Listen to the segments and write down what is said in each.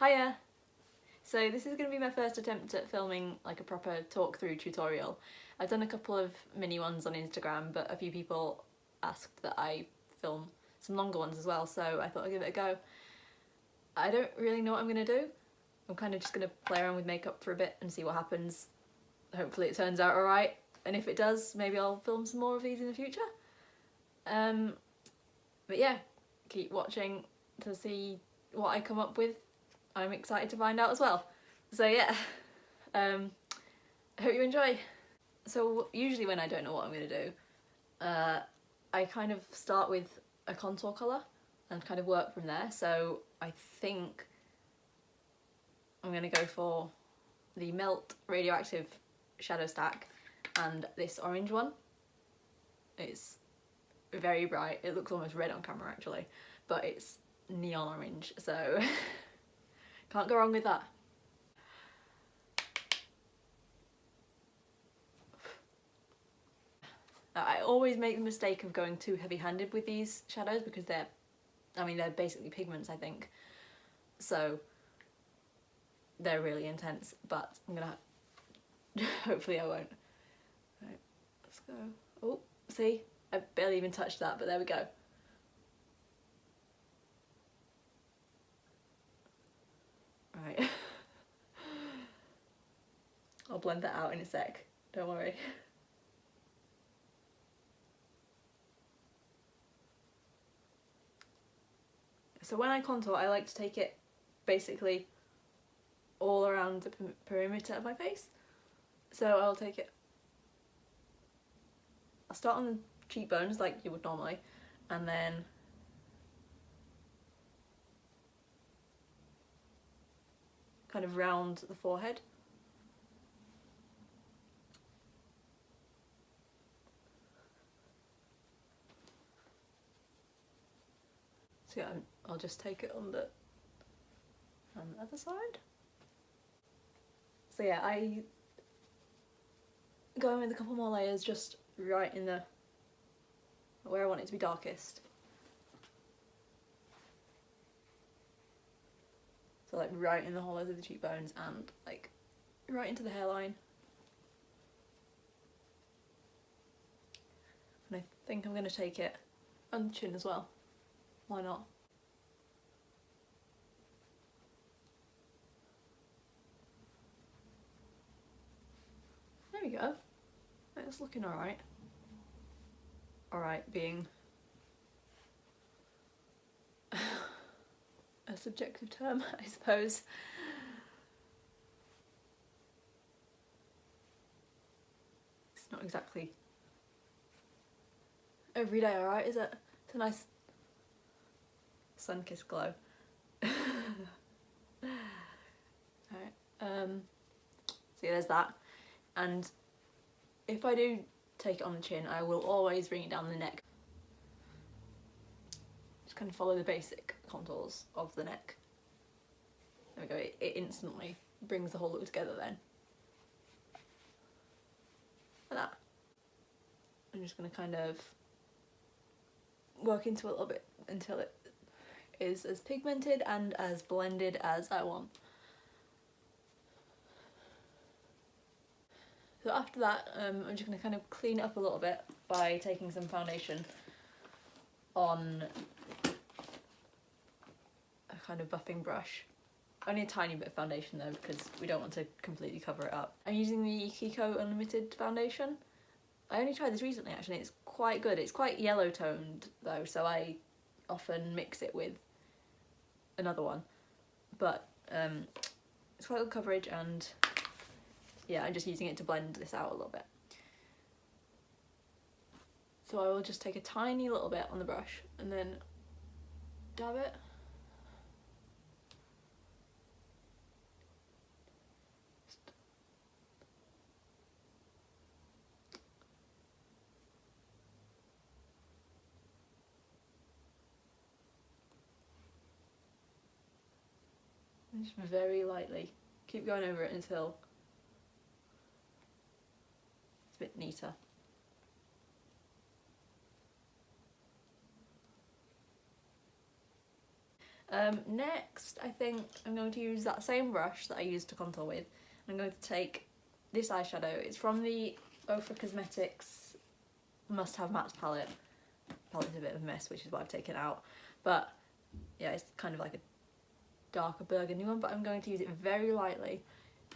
Hiya! So this is going to be my first attempt at filming like a proper talk through tutorial. I've done a couple of mini ones on Instagram, but a few people asked that I film some longer ones as well, so I thought I'd give it a go. I don't really know what I'm going to do. I'm kind of just going to play around with makeup for a bit and see what happens. Hopefully it turns out alright, and if it does, maybe I'll film some more of these in the future. But yeah, keep watching to see what I come up with. I'm excited to find out as well. So yeah, I hope you enjoy. So usually when I don't know what I'm going to do, I kind of start with a contour colour and kind of work from there. So I think I'm going to go for the Melt Radioactive Shadow Stack and this orange one. It's very bright. It looks almost red on camera actually, but it's neon orange, so can't go wrong with that. I always make the mistake of going too heavy-handed with these shadows because they're basically pigments, I think. So they're really intense, but I'm gonna hopefully I won't. Right, let's go. Oh, see? I barely even touched that, but there we go. Right. I'll blend that out in a sec, don't worry. So when I contour, I like to take it basically all around the perimeter of my face. So I'll take it, I'll start on the cheekbones like you would normally, and then kind of round the forehead. So yeah, I'll just take it on the other side. So yeah, I go in with a couple more layers just right in the where I want it to be darkest. So like right in the hollows of the cheekbones and like right into the hairline. And I think I'm going to take it on the chin as well. Why not? There we go. It's looking alright. Alright being a subjective term, I suppose. It's not exactly every day alright, is it? It's a nice sun-kissed glow. Alright, so yeah, there's that. And if I do take it on the chin, I will always bring it down the neck. Just kind of follow the basic contours of the neck. There we go, it instantly brings the whole look together then. Like that. I'm just going to kind of work into it a little bit until it is as pigmented and as blended as I want. So after that, I'm just going to kind of clean it up a little bit by taking some foundation on a kind of buffing brush. Only a tiny bit of foundation though, because we don't want to completely cover it up. I'm using the Kiko Unlimited foundation. I only tried this recently actually, it's quite good. It's quite yellow toned though, so I often mix it with another one. But it's quite good coverage, and yeah, I'm just using it to blend this out a little bit. So I will just take a tiny little bit on the brush and then dab it. And just very lightly. Keep going over it until it's a bit neater. Next, I think I'm going to use that same brush that I used to contour with. I'm going to take this eyeshadow. It's from the Ofra Cosmetics Must Have Matte palette. Palette's a bit of a mess, which is what I've taken out. But yeah, it's kind of like a darker burgundy one, but I'm going to use it very lightly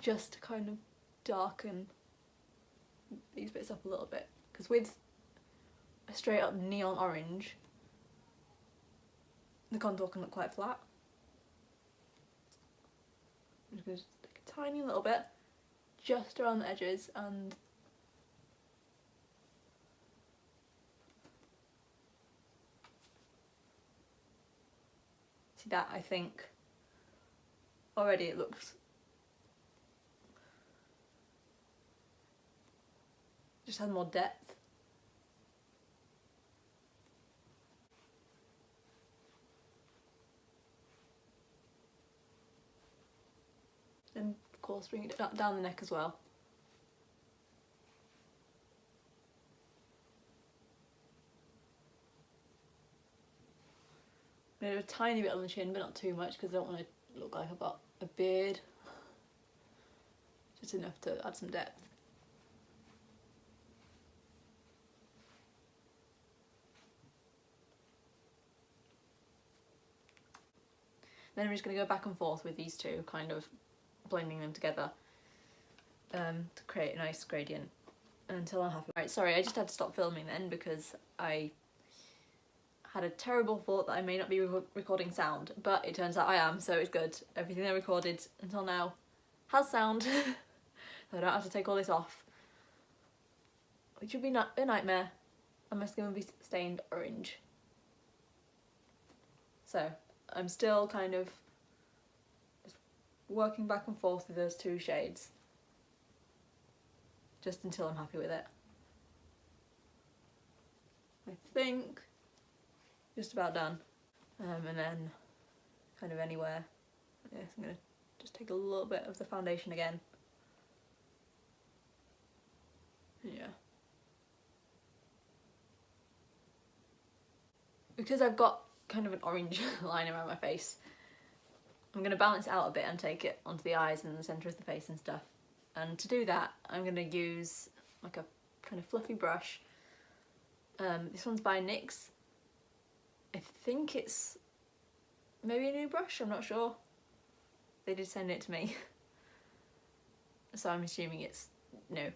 just to kind of darken these bits up a little bit. Because with a straight up neon orange, the contour can look quite flat. I'm just going to take a tiny little bit just around the edges, and see that, I think already it looks just has more depth. And of course bring it down the neck as well. I'm going to do a tiny bit on the chin, but not too much because I don't want to look like I've got a beard. Just enough to add some depth. Then I'm just going to go back and forth with these two, kind of blending them together to create a nice gradient until I'm happy. Right, sorry, I just had to stop filming then because I had a terrible thought that I may not be recording sound, but it turns out I am, so it's good. Everything I recorded until now has sound, so I don't have to take all this off, which would be a nightmare, and my skin would be stained orange. So I'm still kind of just working back and forth with those two shades, just until I'm happy with it. I think just about done. And then kind of anywhere, yes, I'm going to just take a little bit of the foundation again. Yeah. Because I've got kind of an orange line around my face, I'm going to balance it out a bit and take it onto the eyes and the centre of the face and stuff. And to do that, I'm going to use like a kind of fluffy brush. This one's by NYX. I think it's maybe a new brush, I'm not sure. They did send it to me, so I'm assuming it's new.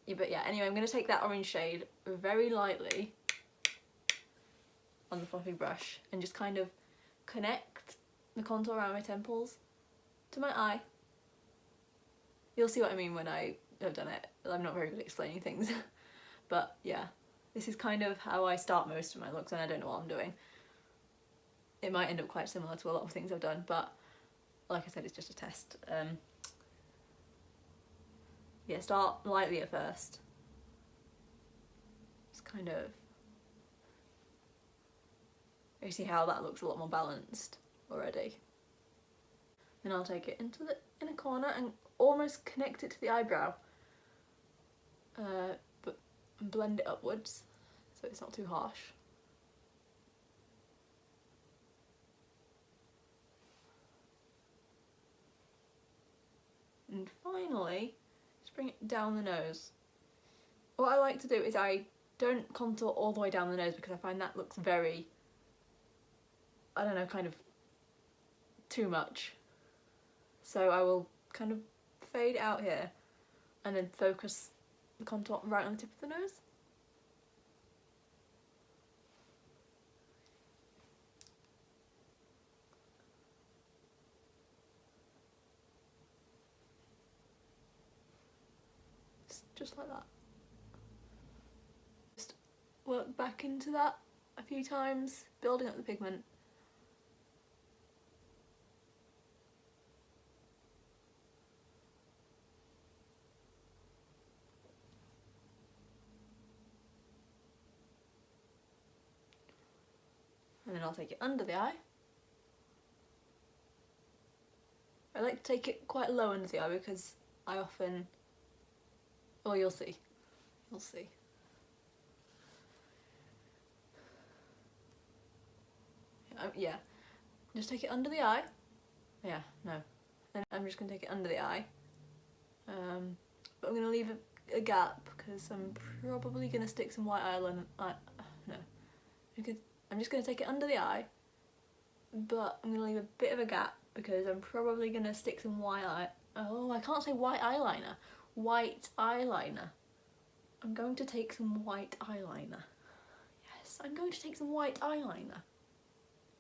Yeah, but yeah, anyway, I'm going to take that orange shade very lightly on the fluffy brush and just kind of connect the contour around my temples to my eye. You'll see what I mean when I have done it. I'm not very good at explaining things. But yeah, this is kind of how I start most of my looks when I don't know what I'm doing. It might end up quite similar to a lot of things I've done, but like I said, it's just a test. Yeah, start lightly at first. Just kind of... You see how that looks a lot more balanced already. Then I'll take it into the inner corner and almost connect it to the eyebrow, but blend it upwards so it's not too harsh. And finally, just bring it down the nose. What I like to do is I don't contour all the way down the nose because I find that looks very, I don't know, kind of too much. So I will kind of fade out here and then focus the contour right on the tip of the nose. Just like that. Just work back into that a few times, building up the pigment. And then I'll take it under the eye. I like to take it quite low under the eye because I often... Oh, you'll see. You'll see. Yeah, Just take it under the eye. Yeah, no. And I'm just going to take it under the eye. But I'm going to leave a gap because I'm probably going to stick some white eyeliner. No. I'm just going to take it under the eye, but I'm going to leave a bit of a gap because I'm probably going to stick some oh, I can't say white eyeliner. White eyeliner. I'm going to take some white eyeliner. Yes, I'm going to take some white eyeliner.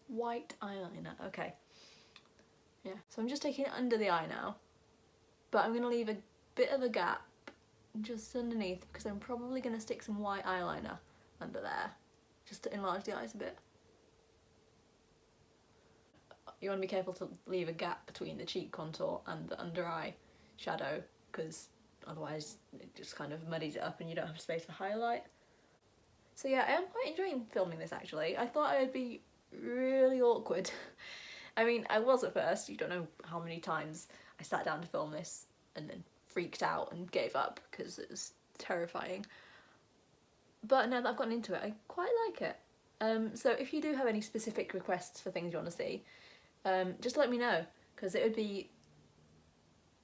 White eyeliner, okay. Yeah, so I'm just taking it under the eye now, but I'm going to leave a bit of a gap just underneath because I'm probably going to stick some white eyeliner under there just to enlarge the eyes a bit. You want to be careful to leave a gap between the cheek contour and the under eye shadow because otherwise it just kind of muddies it up and you don't have space for highlight. So yeah, I am quite enjoying filming this actually. I thought I'd be really awkward. I mean, I was at first. You don't know how many times I sat down to film this and then freaked out and gave up because it was terrifying. But now that I've gotten into it, I quite like it. So if you do have any specific requests for things you want to see, just let me know because it would be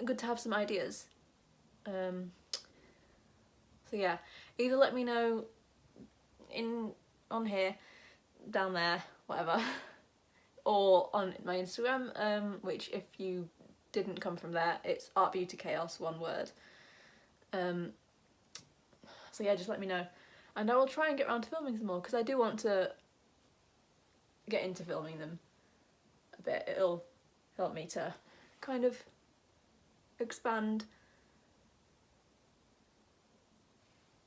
good to have some ideas. So yeah, either let me know on here, down there, whatever, or on my Instagram, which if you didn't come from there, it's Art Beauty Chaos, one word. So yeah, just let me know. And I will try and get around to filming some more because I do want to get into filming them a bit. It'll help me to kind of expand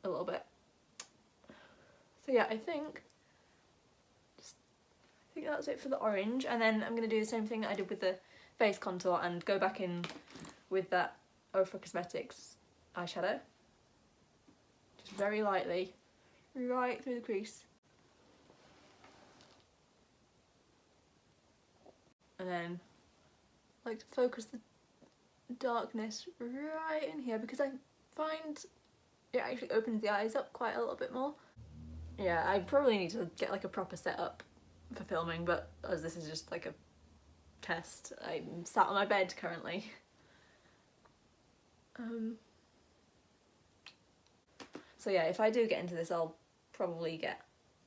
a little bit. So yeah, I think that's it for the orange, and then I'm going to do the same thing that I did with the face contour and go back in with that Ofra Cosmetics eyeshadow. Just very lightly, right through the crease. And then I like to focus the darkness right in here because I find it actually opens the eyes up quite a little bit more. Yeah, I probably need to get like a proper setup for filming, but as this is just like a test, I'm sat on my bed currently. So yeah, if I do get into this, I'll probably get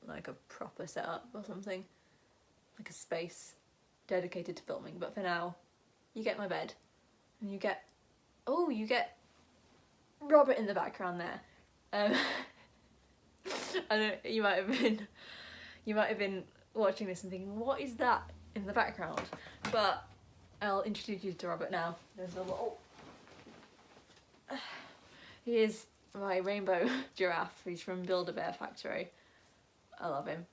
like a proper setup or something, like a space dedicated to filming. But for now, you get my bed, and you get Robert in the background there. I don't. You might have been watching this and thinking, what is that in the background? But I'll introduce you to Robert now. There's a little. He is my rainbow giraffe. He's from Build-A-Bear Factory. I love him.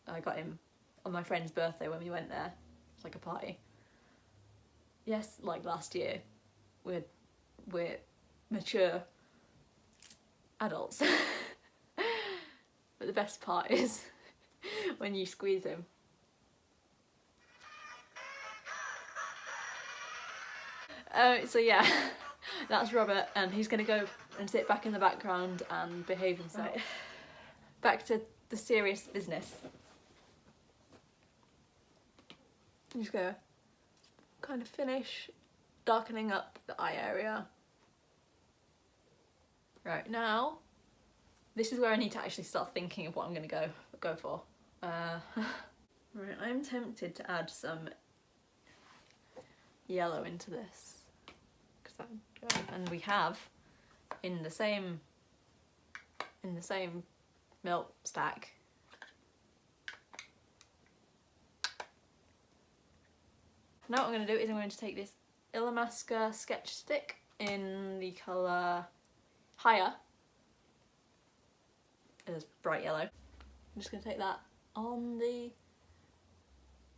I got him on my friend's birthday when we went there. It's like a party. Yes, like last year. We're mature adults. But the best part is when you squeeze him. So yeah, that's Robert, and he's gonna go and sit back in the background and behave himself. Right. Back to the serious business. I'm just gonna kind of finish darkening up the eye area. Right, now this is where I need to actually start thinking of what I'm going to go for. Right, I'm tempted to add some yellow into this, and we have in the same milk stack Now what I'm going to do is I'm going to take this Illamasqua sketch stick in the colour Higher. It's bright yellow. I'm just going to take that on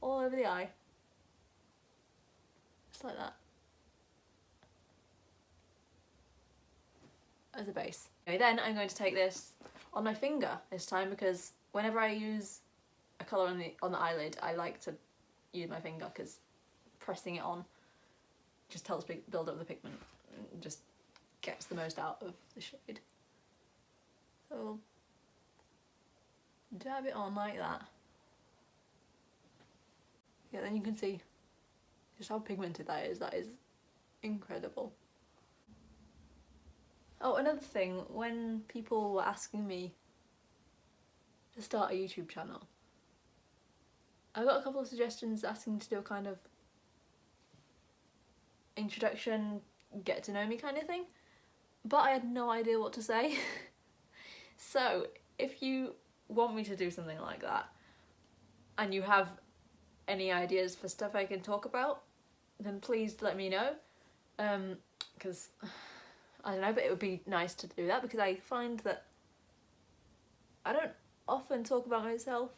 all over the eye. Just like that. As a base. Okay, then I'm going to take this on my finger this time, because whenever I use a colour on the eyelid, I like to use my finger, because pressing it on just helps me build up the pigment and just gets the most out of the shade. So I'll dab it on like that. Yeah, then you can see just how pigmented that is. That is incredible. Oh, another thing, when people were asking me to start a YouTube channel, I got a couple of suggestions asking to do a kind of introduction, get to know me kind of thing, but I had no idea what to say. So if you want me to do something like that and you have any ideas for stuff I can talk about, then please let me know, because I don't know, but it would be nice to do that, because I find that I don't often talk about myself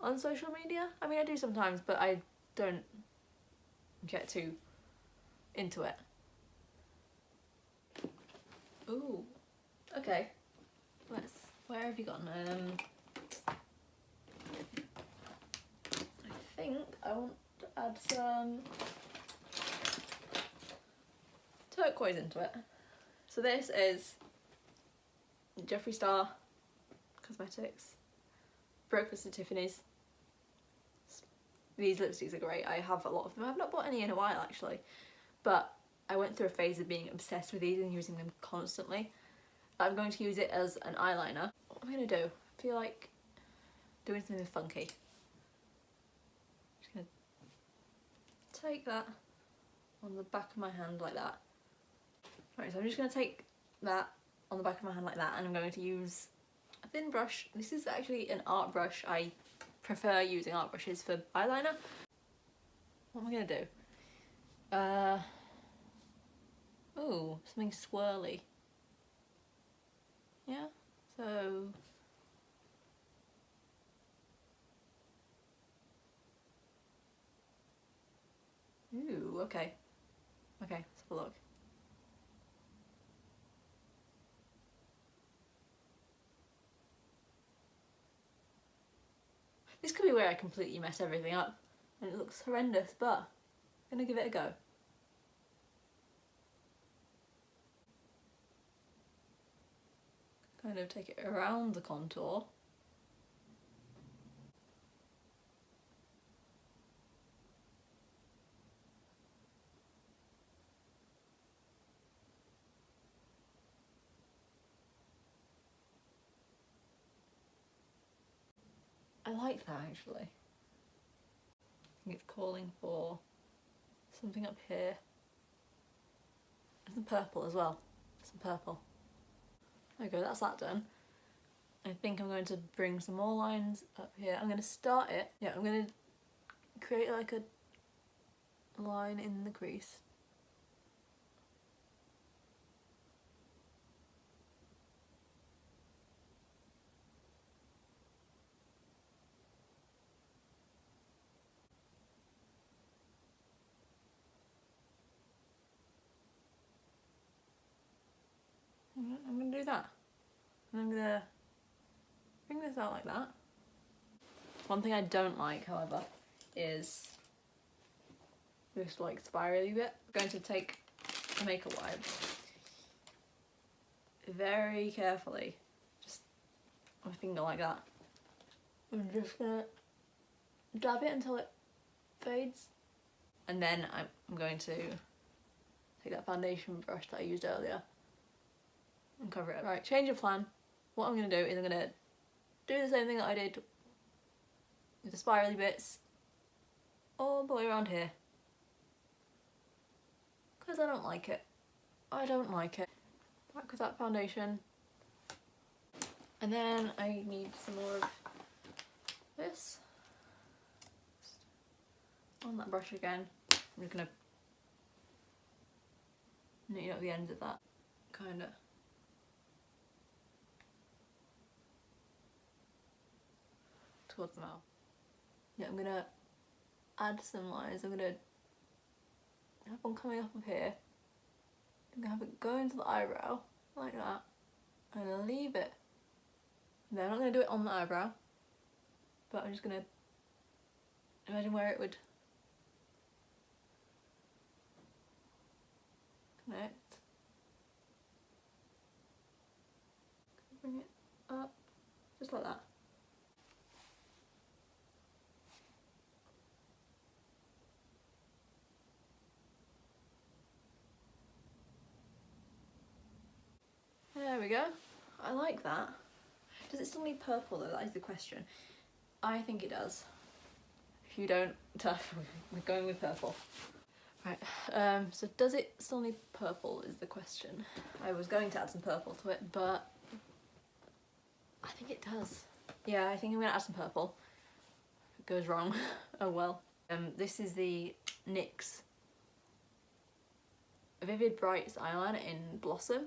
on social media. I mean, I do sometimes, but I don't get too into it. Ooh, okay. Where have you gone? I think I want to add some turquoise into it. So this is Jeffree Star Cosmetics Breakfast at Tiffany's. These lipsticks are great. I have a lot of them. I've not bought any in a while actually, but I went through a phase of being obsessed with these and using them constantly. I'm going to use it as an eyeliner. What am I going to do? I feel like doing something funky. Just going to take that on the back of my hand like that. Right, so I'm just going to take that on the back of my hand like that, and I'm going to use a thin brush. This is actually an art brush. I prefer using art brushes for eyeliner. What am I going to do? Ooh, something swirly. Yeah, so ooh, okay. Okay, let's have a look. This could be where I completely mess everything up and it looks horrendous, but I'm gonna give it a go. Kind of take it around the contour. I like that actually. I think it's calling for something up here. Some purple as well. Some purple. There we go, that's that done. I think I'm going to bring some more lines up here. I'm going to start it. Yeah, I'm going to create like a line in the crease. I'm going to do that. And I'm going to bring this out like that. One thing I don't like, however, is this like spirally bit. I'm going to take a makeup wipe very carefully, just on my finger like that. I'm just gonna dab it until it fades, and then I'm going to take that foundation brush that I used earlier and cover it. Right, change of plan. What I'm going to do is I'm going to do the same thing that I did with the spirally bits all the way around here, because I don't like it. I don't like it. Back with that foundation, and then I need some more of this on that brush again. I'm just going to neaten up the ends of that, kind of. Towards the mouth. Yeah, I'm gonna add some lines. I'm gonna have one coming up of here. I'm gonna have it go into the eyebrow like that. I'm gonna leave it. And then I'm not gonna do it on the eyebrow, but I'm just gonna imagine where it would connect. Bring it up, just like that. There we go. I like that. Does it still need purple though? That is the question. I think it does. If you don't, tough. We're going with purple. Right, so does it still need purple is the question. I was going to add some purple to it, but I think it does. Yeah, I think I'm gonna add some purple. If it goes wrong, oh well. This is the NYX Vivid Brights eyeliner in Blossom.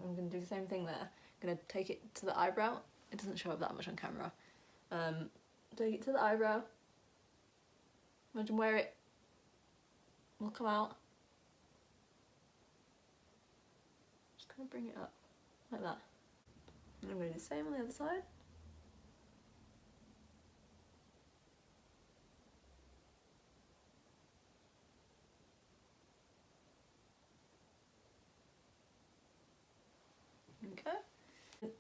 I'm gonna do the same thing there. I'm gonna take it to the eyebrow. It doesn't show up that much on camera. Take it to the eyebrow. Imagine where it will come out. Just kind of bring it up like that. And I'm gonna do the same on the other side. Okay.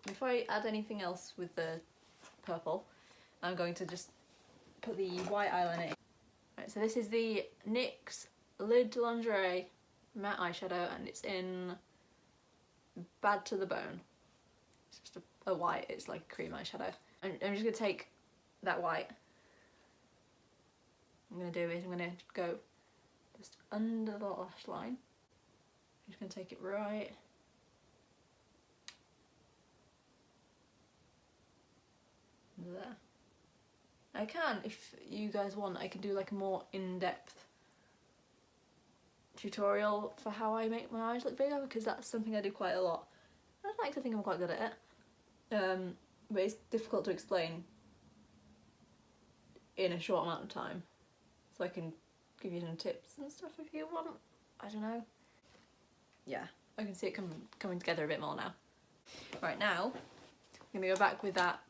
Before I add anything else with the purple, I'm going to just put the white eyeliner in. Right, so this is the NYX Lid Lingerie matte eyeshadow, and it's in Bad to the Bone. It's just a white, it's like a cream eyeshadow. I'm just going to take that white. What I'm going to do is I'm going to go just under the lash line. I'm just going to take it right there. I can, if you guys want, I can do like a more in-depth tutorial for how I make my eyes look bigger, because that's something I do quite a lot. I'd like to think I'm quite good at it, but it's difficult to explain in a short amount of time. So I can give you some tips and stuff if you want. I don't know. Yeah, I can see it coming together a bit more now. Right, now I'm gonna go back with that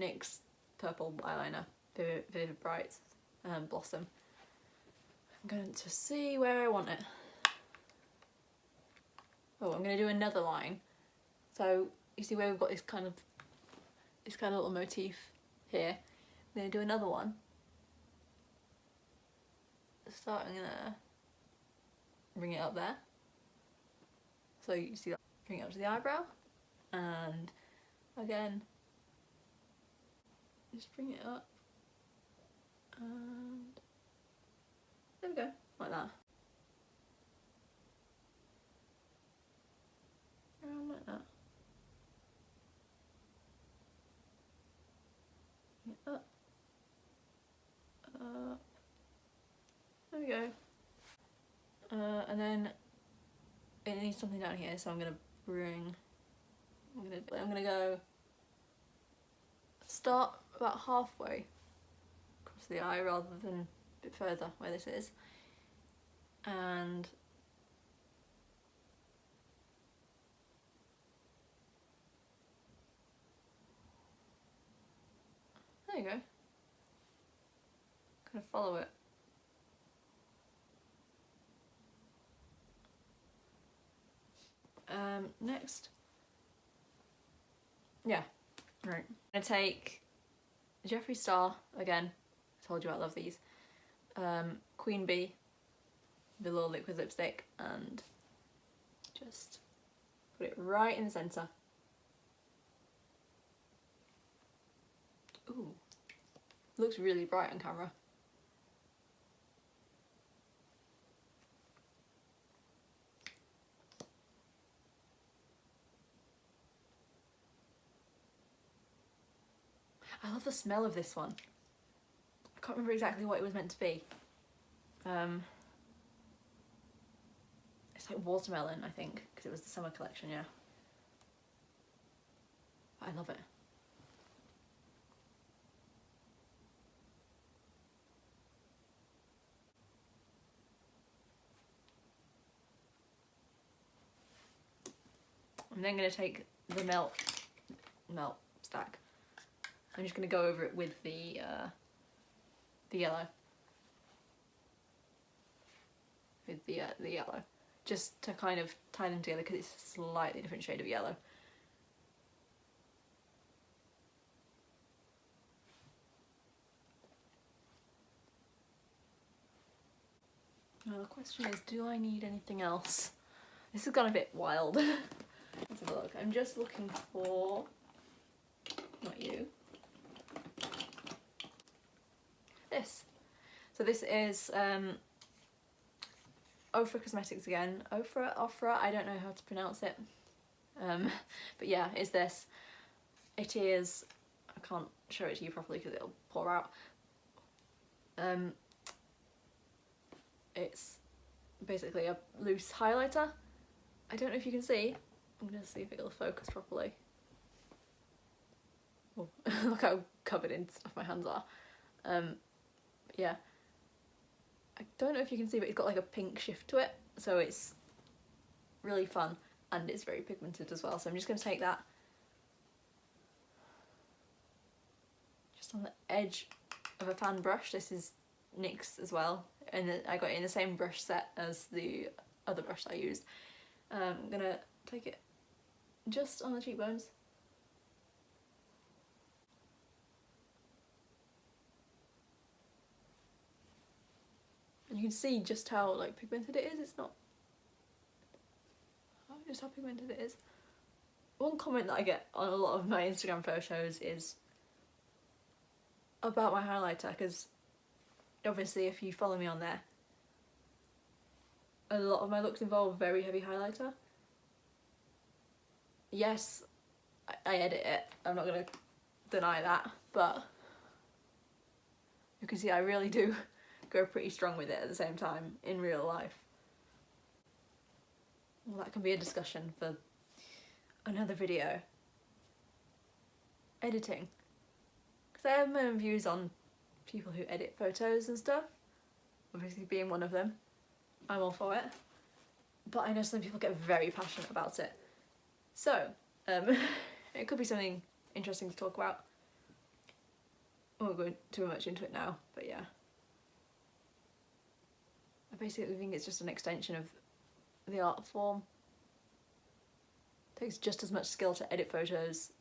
NYX purple eyeliner, Vivid Brights Blossom. I'm going to see where I want it. Oh, I'm going to do another line. So you see where we've got this kind of little motif here. I'm going to do another one, starting there, bring it up there. So you see that, bring it up to the eyebrow, and again, just bring it up, and there we go, like that. Around like that. Bring it up, up. There we go. And then it needs something down here, so I'm gonna go start about halfway across the eye rather than a bit further where this is, and there you go. Kind of follow it. Next, yeah, right. I'm gonna take Jeffree Star again. I told you I love these. Queen Bee, the little liquid lipstick, and just put it right in the centre. Ooh, looks really bright on camera. I love the smell of this one. I can't remember exactly what it was meant to be. It's like watermelon, I think, because it was the summer collection, yeah. I love it. I'm then going to take the melt stack. I'm just going to go over it with the yellow. With the yellow. Just to kind of tie them together because it's a slightly different shade of yellow. Now the question is, do I need anything else? This has gone a bit wild. Let's have a look. I'm just looking for, not you, this. So this is Ofra Cosmetics again. Ofra, I don't know how to pronounce it. But yeah, it's this. It is, I can't show it to you properly because it'll pour out. It's basically a loose highlighter. I don't know if you can see. I'm gonna see if it'll focus properly. Oh, look how covered in stuff my hands are. Yeah. I don't know if you can see, but it's got like a pink shift to it, so it's really fun and it's very pigmented as well. So I'm just gonna take that just on the edge of a fan brush. This is NYX as well, and I got it in the same brush set as the other brush that I used. I'm gonna take it just on the cheekbones. And you can see just how like pigmented it is. It's not just how pigmented it is. One comment that I get on a lot of my Instagram photos is about my highlighter, because obviously if you follow me on there, a lot of my looks involve very heavy highlighter. Yes, I edit it, I'm not gonna deny that, but you can see I really do go pretty strong with it at the same time in real life. Well, that can be a discussion for another video. Editing. Because I have my own views on people who edit photos and stuff, obviously being one of them. I'm all for it. But I know some people get very passionate about it. So, it could be something interesting to talk about. I won't go too much into it now, but yeah. I basically think it's just an extension of the art form. It takes just as much skill to edit photos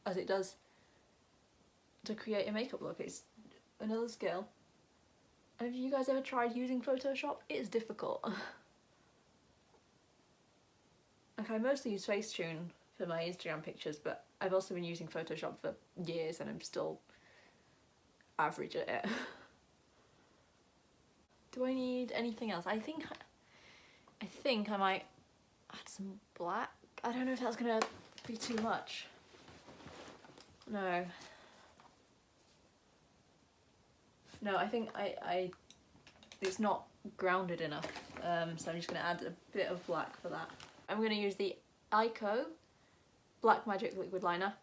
as it does to create a makeup look. It's another skill. And have you guys ever tried using Photoshop? It is difficult. Like, I mostly use Facetune for my Instagram pictures, but I've also been using Photoshop for years and I'm still average at it. Do I need anything else? I think I might add some black. I don't know if that's gonna be too much. No, I think it's not grounded enough, so I'm just gonna add a bit of black for that. I'm gonna use the Ico Black Magic Liquid Liner.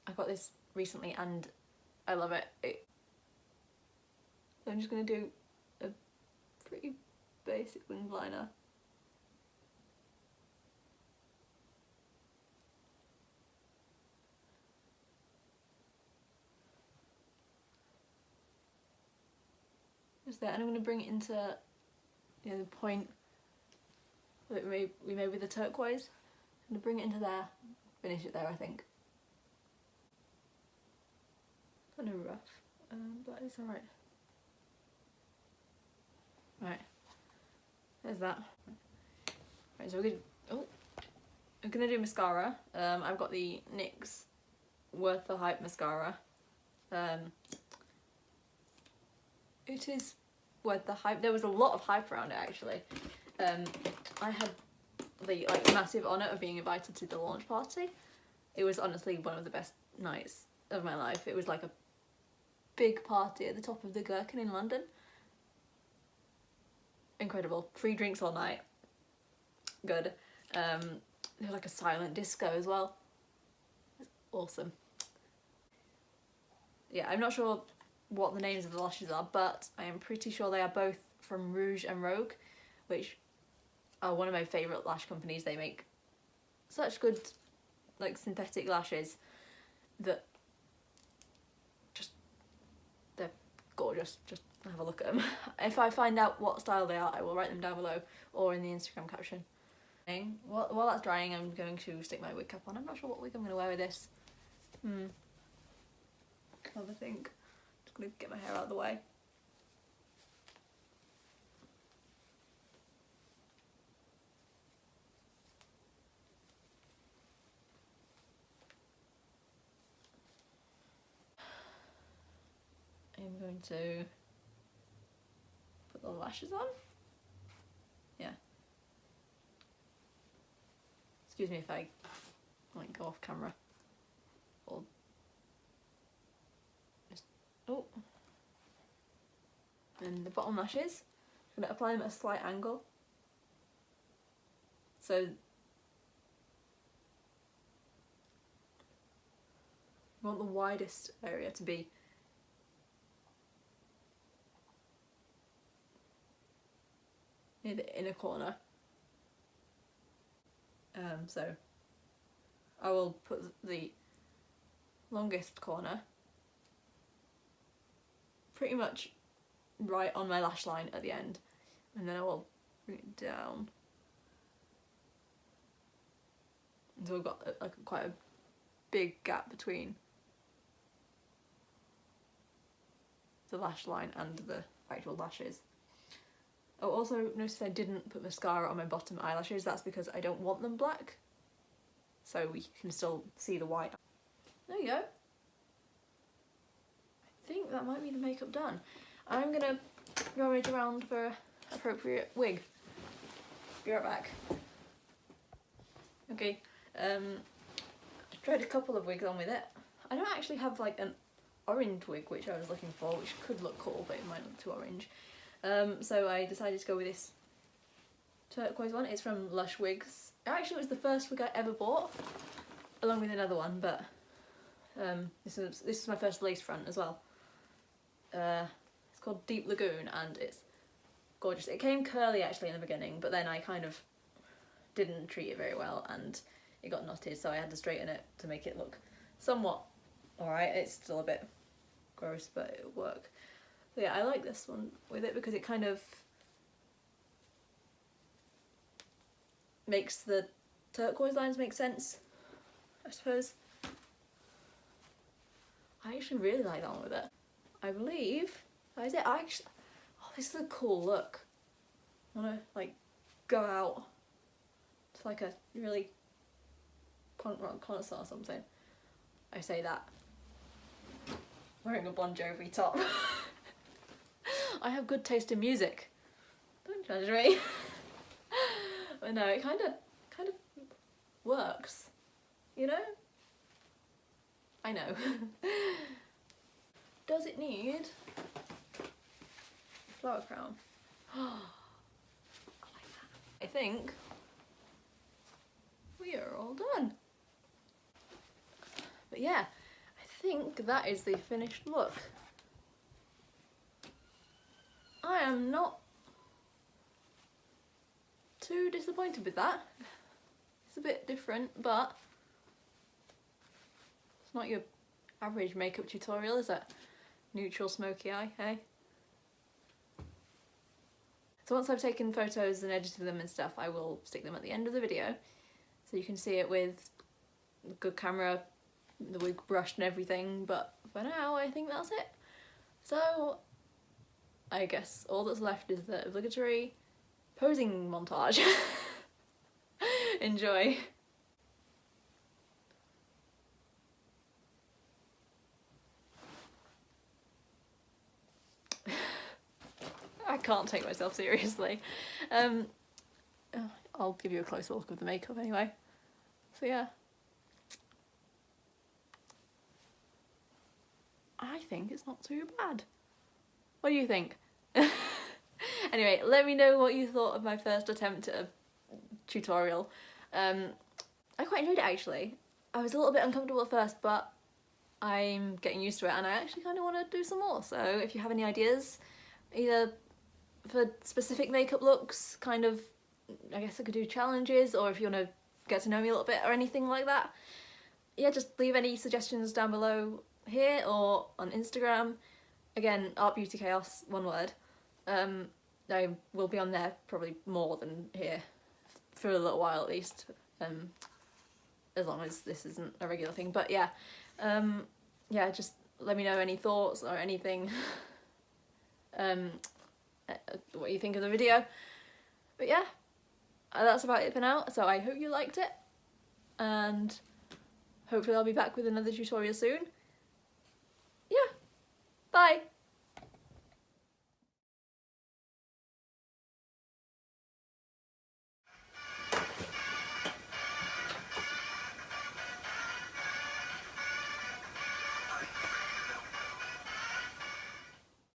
I got this recently and I love it. So I'm just gonna do a pretty basic winged liner. Just there, and I'm going to bring it into the point that we made with the turquoise. I'm going to bring it into there, finish it there I think. Kind of rough, but it's alright. Right, there's that. Right, so we're gonna do mascara. I've got the NYX Worth the Hype mascara. It is worth the hype. There was a lot of hype around it actually. I had the massive honour of being invited to the launch party. It was honestly one of the best nights of my life. It was like a big party at the top of the Gherkin in London. Incredible. Free drinks all night. Good. There was like a silent disco as well. It was awesome. Yeah, I'm not sure what the names of the lashes are, but I am pretty sure they are both from Rouge and Rogue, which are one of my favourite lash companies. They make such good like synthetic lashes that they're gorgeous. Just have a look at them. If I find out what style they are, I will write them down below or in the Instagram caption. While that's drying, I'm going to stick my wig cap on. I'm not sure what wig I'm going to wear with this. Have a think. Just going to get my hair out of the way. I'm going to put the lashes on. Yeah. Excuse me if I like go off camera. Or just, oh. And the bottom lashes, I'm going to apply them at a slight angle. So you want the widest area to be near the inner corner. So I will put the longest corner pretty much right on my lash line at the end, and then I will bring it down. And so we've got quite a big gap between the lash line and the actual lashes. Oh, also notice I didn't put mascara on my bottom eyelashes. That's because I don't want them black, so we can still see the white. There you go. I think that might be the makeup done. I'm gonna rummage around for an appropriate wig. Be right back. Okay, I tried a couple of wigs on with it. I don't actually have like an orange wig, which I was looking for, which could look cool, but it might look too orange. So I decided to go with this turquoise one. It's from Lush Wigs. Actually, it was the first wig I ever bought, along with another one, but this was my first lace front as well. It's called Deep Lagoon, and it's gorgeous. It came curly actually in the beginning, but then I kind of didn't treat it very well, and it got knotted, so I had to straighten it to make it look somewhat alright. It's still a bit gross, but it'll work. So yeah, I like this one with it because it kind of makes the turquoise lines make sense, I suppose. I actually really like that one with it. I believe that is it. Oh, this is a cool look. I want to like go out to like a really punk rock concert or something. I say that wearing a Bon Jovi top. I have good taste in music. Don't judge me. But no, it kind of works, you know? I know. Does it need a flower crown? I like that. I think we are all done. But yeah, I think that is the finished look. I am not too disappointed with that. It's a bit different, but it's not your average makeup tutorial, is it? Neutral smoky eye, hey? So once I've taken photos and edited them and stuff, I will stick them at the end of the video, so you can see it with a good camera, the wig brushed and everything, but for now I think that's it. So I guess all that's left is the obligatory posing montage. Enjoy. I can't take myself seriously. I'll give you a closer look of the makeup anyway. So yeah. I think it's not too bad. What do you think? Anyway, let me know what you thought of my first attempt at a tutorial. I quite enjoyed it actually. I was a little bit uncomfortable at first, but I'm getting used to it and I actually kind of want to do some more. So if you have any ideas, either for specific makeup looks, kind of, I guess I could do challenges, or if you want to get to know me a little bit or anything like that, yeah, just leave any suggestions down below here or on Instagram. Again, Art Beauty Chaos, one word. I will be on there probably more than here for a little while at least, as long as this isn't a regular thing. But yeah, yeah, just let me know any thoughts or anything, what you think of the video. But yeah, that's about it for now. So I hope you liked it, and hopefully I'll be back with another tutorial soon. Yeah, bye!